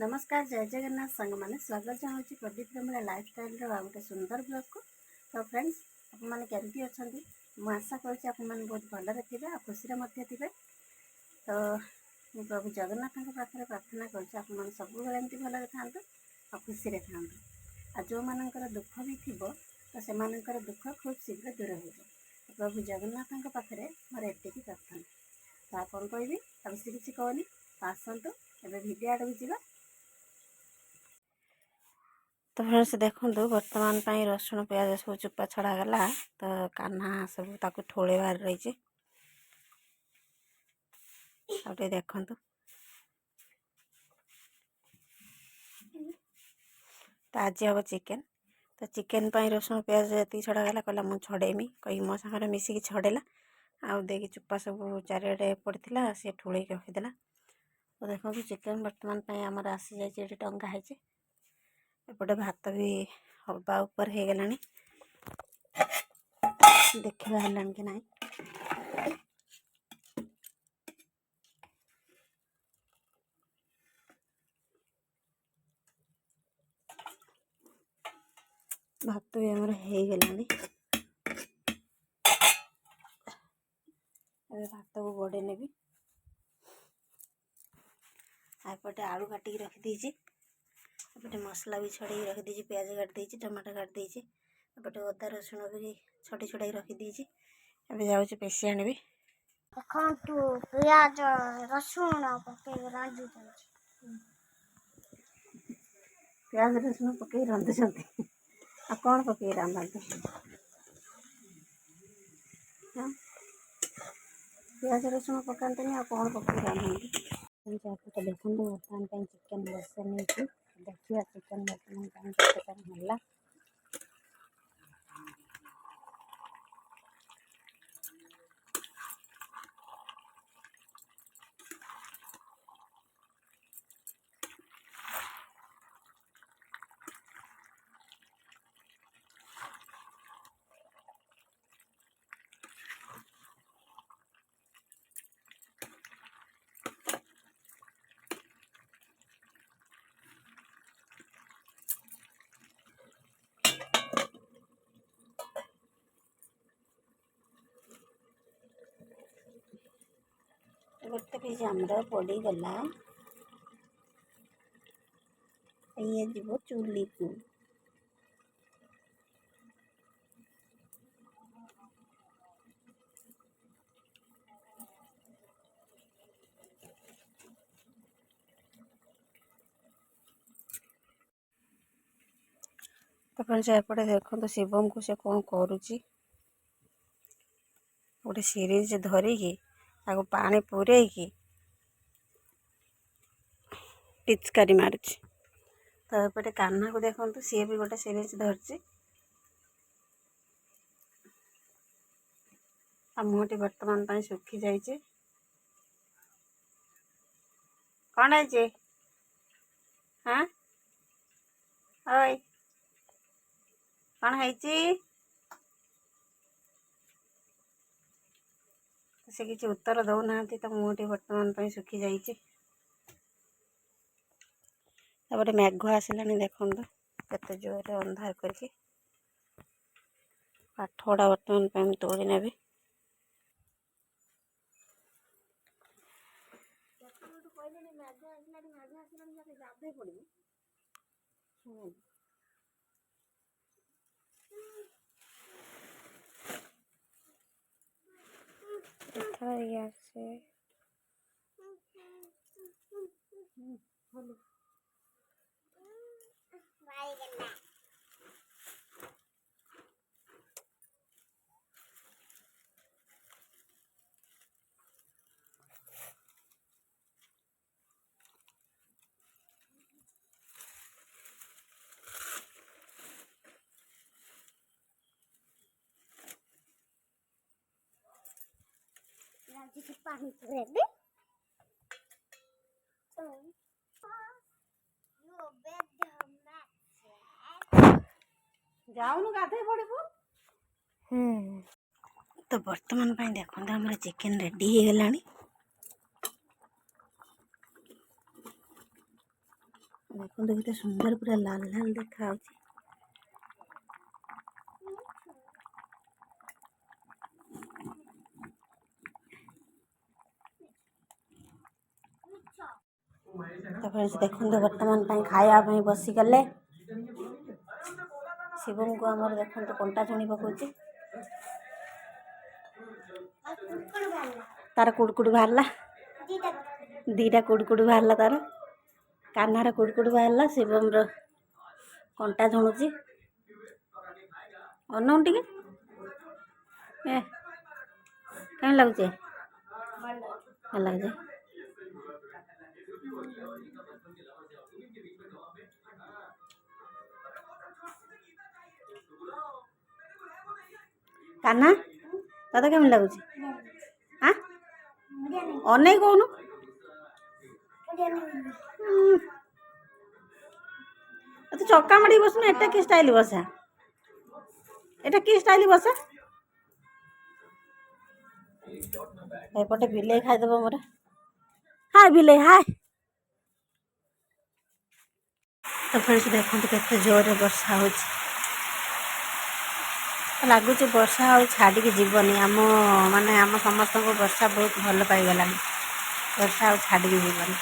नमस्कार जय जगन्नाथ सांग मैंने स्वागत जनावि प्रदीप रमला लाइफस्टाइल गोटे सुंदर ब्लॉग को। तो फ्रेंड्स आपने केमती अच्छा मुझे आशा करें बहुत भलरे थे आ खुशी थे। तो प्रभु जगन्नाथ पाखे प्रार्थना कर सब एमती भलरे था आ खुशी था आ जो मानकर दुख भी थी तो से दुख खूब शीघ्र दूर हो। प्रभु जगन्नाथ पाखे मोर एति प्रार्थना। तो आप कौन कहि आ बेसी किसी कहनी आसतु एवं भिडियो आड़ भी जा। तो फ्रेंड्स देखो बर्तमान पाई रसुण प्याज सब चुपा छड़ा गला। तो कान्हा सब ताकू ठोले बाहर रही देखु। तो आज हम चिकेन। तो चिकेन पाई रसुण प्याज जी छड़ा गला कहला मुझे छड़ेमी कही मो सागर मिसिकी छड़ेला आउ देखी चुपा सब चारिड़े पड़ा सी ठोल रखीदेला। तो देखो चिकेन बर्तमान आमर आसी जाइए टंगा है। एपटे भात भी हवा ऊपर हो गलानी देखा है कि नहीं। भात भी आमर हो गलानी भात को गोड़े नेबी। एपटे आलू काटिक रखीदी एपटे मसला भी छड़े रखीदी प्याज काट देती टमाटो काट देती एपटे अदा रसुण भी छड़ी छड़ाई रखीदी। अभी जाऊँ पेशी आनबी प्याज रसुण प्याज रसुण पक रांधुंट आ कौन पक रांधते प्याज रसुण पकाते आ कौन पक रांधते। देखो बर्तमान चिकेन बसा नहीं देखिए चिकेन बर्तमान है। गोटे पीस आमर पड़गला ये जीव चुली को। तो फ्रेंड्स एपटे देखो शिवम को से कौन करुच्ची गोटे सीरीज धरिकी ताको पानी पूरेकी पिचकारी मारुची। तो एपटे कान्हा को देखो सी भी गोटे सीरीज धरची आ मुहटी बर्तमान पाई सुखी जाइए। कौन है हाँ ओए कौन है से किसी उत्तर दौना तो मुहटी बर्तमान पाई सुखी जाइए। तापर मेघ आसला देखो केते जोर अंधार करके काठ गुड़ा बर्तमान पाई तोड़ी नेबी। पानी जाऊनु गाधे पड़बू। तो बर्तमान पाई देखो हमारा चिकेन रेडी हो गलानी। ଦେଖନ୍ତୁ କେତେ ସୁନ୍ଦର ପୁରା ଲାଲ ଲାଲ ଦେଖାଯାଉଛି। ତାପରେ ଦେଖନ୍ତୁ ବର୍ତ୍ତମାନ ପାଇଁ ଖାଇବା ପାଇଁ ବସିଗଲେ। ଶିବଙ୍କୁ ଆମର ଦେଖନ୍ତୁ କଣ୍ଟା ଛୁଣି ପକଉଛି। ତାର କୁଡ଼କୁଡ଼ ବାହାରିଲା, ଦିଟା କୁଡ଼କୁଡ଼ ବାହାରିଲା ତାର। କାହ୍ନାର କୁଡ଼କୁଡ଼ ବାହାରିଲା, ଶିବମର କଣ୍ଟା ଝୁଣୁଛି। ଅନଉନ ଟିକେ, କେମିତି ଲାଗୁଛି? ଭଲ ଲାଗୁଛି। କାହ୍ନା ତତେ କେମିତି ଲାଗୁଛି? ଅନେଇ କହୁନୁ। ତୁ ଚକା ମାଡ଼ିକି ବସୁନୁ। ଏଟା କି ଷ୍ଟାଇଲ ବସା? ଏଟା କି ଷ୍ଟାଇଲ ବସା? ଏପଟେ ବିଲେଇ ଖାଇଦବ ମୋର। ହାय ବିଲେଇ ହାୟ। ତ ଫ୍ରେଣ୍ଡସ୍ ଦେଖନ୍ତୁ କେତେ ଜୋରରେ ବର୍ଷା ହେଉଛି। ଲାଗୁଛି ବର୍ଷା ଆଉ ଛାଡ଼ିକି ଯିବନି। ଆମ ସମସ୍ତଙ୍କୁ ବର୍ଷା ବହୁତ ଭଲ ପାଇଗଲାଣି। ବର୍ଷା ଆଉ ଛାଡ଼ିକି ଯିବନି।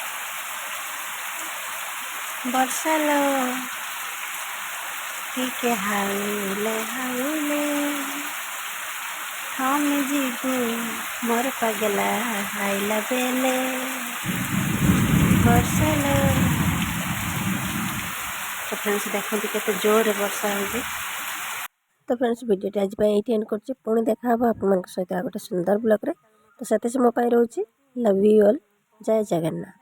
ବର୍ଷା लो ଟିକେ ହାଉଲେ ହାଉଲେ ଆମେ ଯିବୁ ମୋର ପାଗଲା ହାଇଲା ବେଲେ ବର୍ଷା लो। ତ ଫ୍ରେଣ୍ଡସ୍ ଦେଖନ୍ତୁ କେତେ ଜୋରରେ ବର୍ଷା ହେଉଛି। ତ ଫ୍ରେଣ୍ଡସ୍ ଭିଡ଼ିଓଟି ଆଜି ପାଇଁ ଏଇଠି ଏଣ୍ଡ କରୁଛି। ପୁଣି ଦେଖା ହେବ ଆପଣମାନଙ୍କ ସହିତ ଆଉ ଗୋଟେ ସୁନ୍ଦର ବ୍ଲଗ୍ରେ। ତ ସେତେ ସମୟ ପାଇଁ ରହୁଛି। Love you all. ଜୟ ଜଗନ୍ନାଥ।